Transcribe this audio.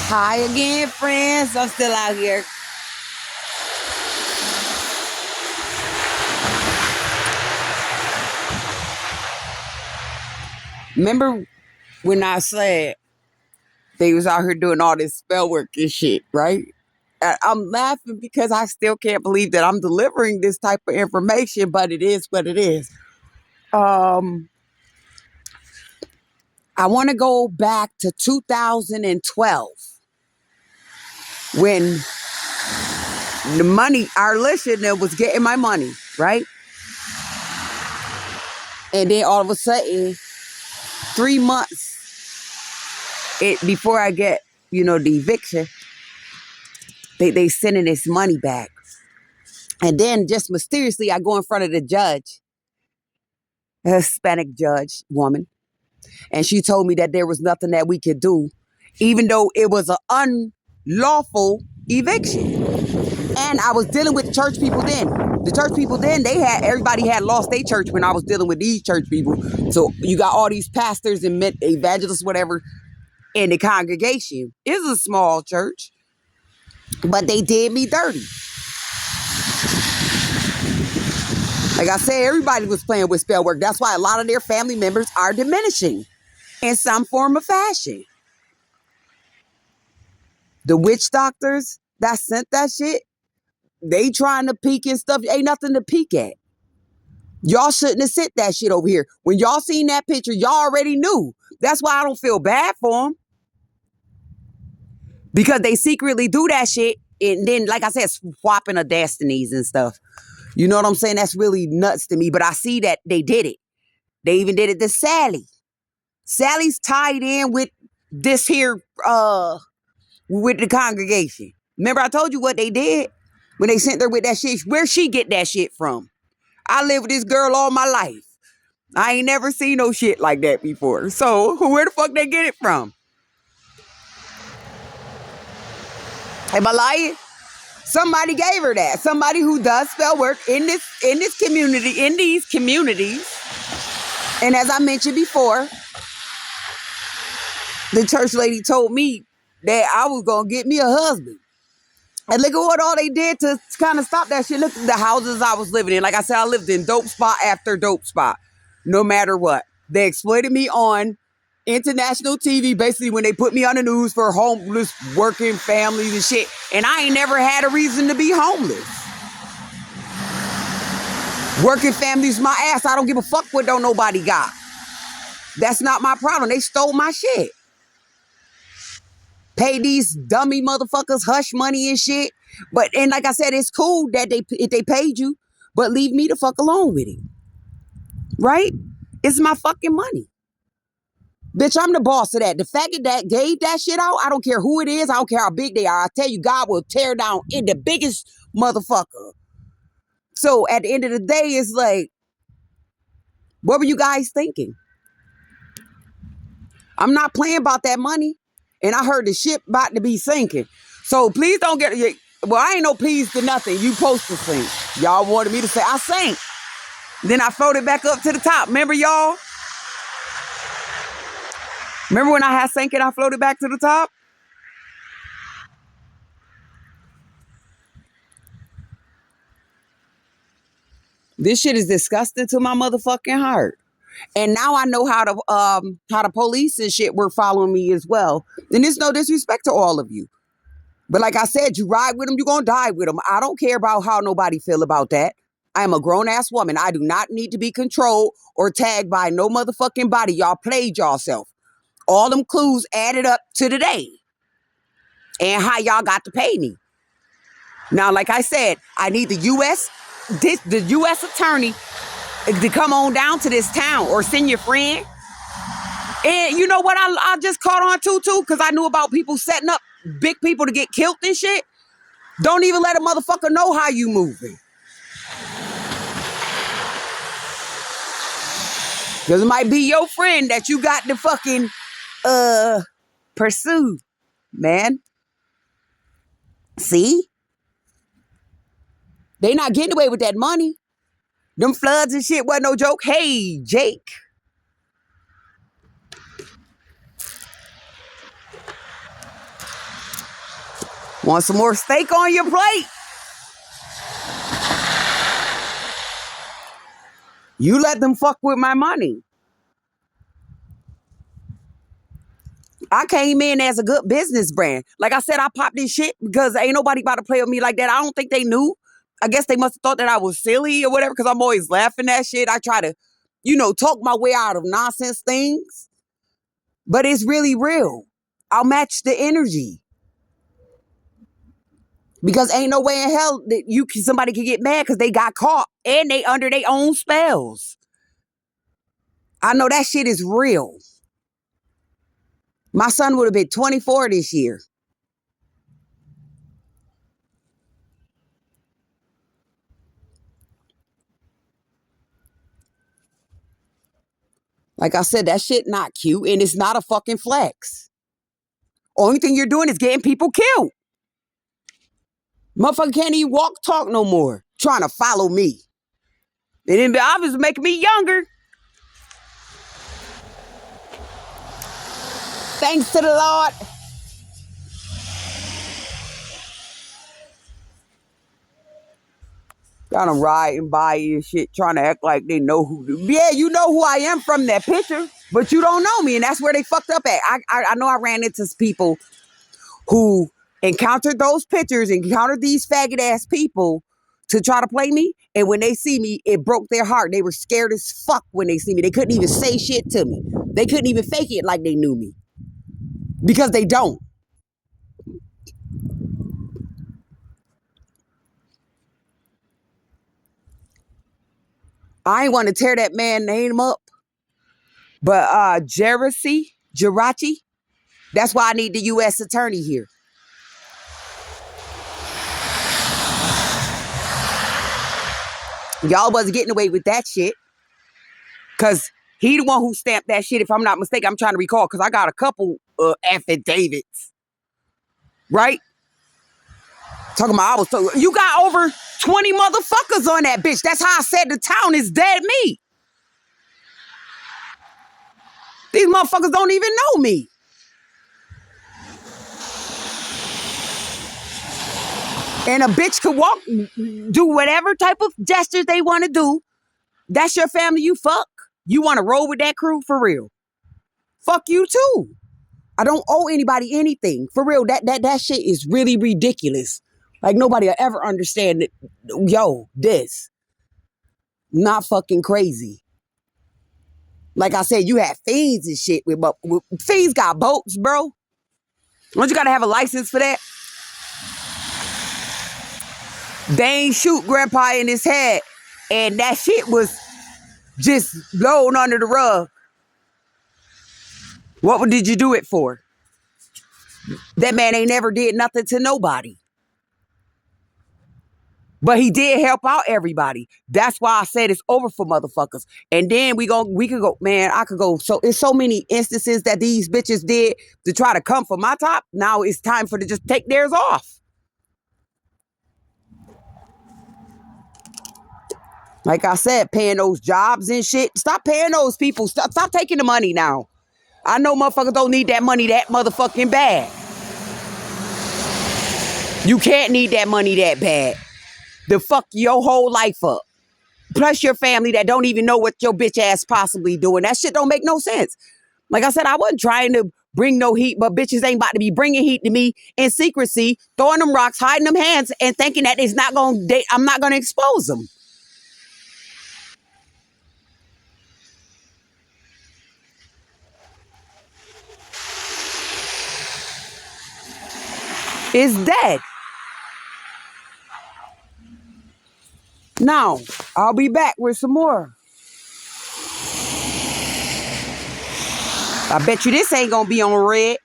Hi again, friends. I'm still out here. Remember when I said they was out here doing all this spell work and shit, right? I'm laughing because I still can't believe that I'm delivering this type of information, but it is what it is. Um, I want to go back to 2012 when the money, our listener was getting my money, right? And then all of a sudden, 3 months before I get, the eviction, they sending this money back. And then just mysteriously, I go in front of the judge, a Hispanic judge woman, and she told me that there was nothing that we could do, even though it was an unlawful eviction. And I was dealing with church people then. The church people then, everybody had lost their church when I was dealing with these church people. So you got all these pastors and evangelists, whatever, in the congregation. It's a small church, but they did me dirty. Like I said, everybody was playing with spell work. That's why a lot of their family members are diminishing in some form of fashion. The witch doctors that sent that shit, they trying to peek and stuff. Ain't nothing to peek at. Y'all shouldn't have sent that shit over here. When y'all seen that picture, y'all already knew. That's why I don't feel bad for them. Because they secretly do that shit. And then, like I said, swapping of destinies and stuff. You know what I'm saying? That's really nuts to me. But I see that they did it. They even did it to Sally. Sally's tied in with this here, with the congregation. Remember I told you what they did? When they sent her with that shit. Where'd she get that shit from? I lived with this girl all my life. I ain't never seen no shit like that before. So where the fuck they get it from? Am I lying? Somebody gave her that. Somebody who does spell work in this community, in these communities. And as I mentioned before, the church lady told me that I was gonna get me a husband. And look at what all they did to kind of stop that shit. Look at the houses I was living in. Like I said, I lived in dope spot after dope spot. No matter what. They exploited me on international TV, basically when they put me on the news for homeless working families and shit. And I ain't never had a reason to be homeless. Working families my ass. I don't give a fuck what don't nobody got. That's not my problem. They stole my shit. Pay these dummy motherfuckers hush money and shit. And like I said, it's cool that if they paid you, but leave me the fuck alone with it. Right? It's my fucking money. Bitch, I'm the boss of that. The fact that gave that shit out, I don't care who it is. I don't care how big they are. I tell you, God will tear down in the biggest motherfucker. So at the end of the day, it's like, what were you guys thinking? I'm not playing about that money. And I heard the ship about to be sinking. So please don't get... Well, I ain't no please to nothing. You supposed to sink. Y'all wanted me to say, I sank. Then I floated back up to the top. Remember, y'all? Remember when I had sank and I floated back to the top? This shit is disgusting to my motherfucking heart. And now I know how the police and shit were following me as well. And there's no disrespect to all of you. But like I said, you ride with them, you're going to die with them. I don't care about how nobody feel about that. I am a grown-ass woman. I do not need to be controlled or tagged by no motherfucking body. Y'all played yourself. All them clues added up to today. And how y'all got to pay me. Now, like I said, I need the U.S. attorney to come on down to this town or send your friend. And you know what I just caught on to too? Because I knew about people setting up big people to get killed and shit. Don't even let a motherfucker know how you moving. Because it might be your friend that you got to fucking pursue, man. See? They not getting away with that money. Them floods and shit wasn't no joke. Hey, Jake. Want some more steak on your plate? You let them fuck with my money. I came in as a good business brand. Like I said, I popped this shit because ain't nobody about to play with me like that. I don't think they knew. I guess they must have thought that I was silly or whatever because I'm always laughing at shit. I try to, talk my way out of nonsense things. But it's really real. I'll match the energy. Because ain't no way in hell that somebody can get mad because they got caught and they under their own spells. I know that shit is real. My son would have been 24 this year. Like I said, that shit not cute and it's not a fucking flex. Only thing you're doing is getting people killed. Motherfucker can't even walk, talk no more. Trying to follow me. And then obviously making me younger. Thanks to the Lord. Got them riding by and shit, trying to act like they know who. Yeah, you know who I am from that picture, but you don't know me, and that's where they fucked up at. I know I ran into people who encountered those pictures, encountered these faggot ass people to try to play me, and when they see me, it broke their heart. They were scared as fuck when they see me. They couldn't even say shit to me. They couldn't even fake it like they knew me. Because they don't. I ain't want to tear that man name up. But Jirachi, that's why I need the U.S. attorney here. Y'all wasn't getting away with that shit. Because he the one who stamped that shit, if I'm not mistaken. I'm trying to recall because I got a couple affidavits. Right? Talking about you got over 20 motherfuckers on that bitch. That's how I said the town is dead meat. These motherfuckers don't even know me. And a bitch could walk, do whatever type of gestures they want to do. That's your family you fuck. You want to roll with that crew? For real. Fuck you too. I don't owe anybody anything. For real, that shit is really ridiculous. Like nobody will ever understand it. Yo, this. Not fucking crazy. Like I said, you have fiends and shit. Fiends got boats, bro. Don't you gotta have a license for that? They ain't shoot grandpa in his head. And that shit was just blown under the rug. What did you do it for? That man ain't never did nothing to nobody. But he did help out everybody. That's why I said it's over for motherfuckers. And then we could go, man, I could go. So it's so many instances that these bitches did to try to come for my top. Now it's time for them to just take theirs off. Like I said, paying those jobs and shit. Stop paying those people. Stop taking the money now. I know motherfuckers don't need that money that motherfucking bad. You can't need that money that bad. To fuck your whole life up. Plus your family that don't even know what your bitch ass possibly doing. That shit don't make no sense. Like I said, I wasn't trying to bring no heat, but bitches ain't about to be bringing heat to me in secrecy, throwing them rocks, hiding them hands, and thinking that I'm not gonna expose them. It's dead. Now, I'll be back with some more. I bet you this ain't gonna be on red.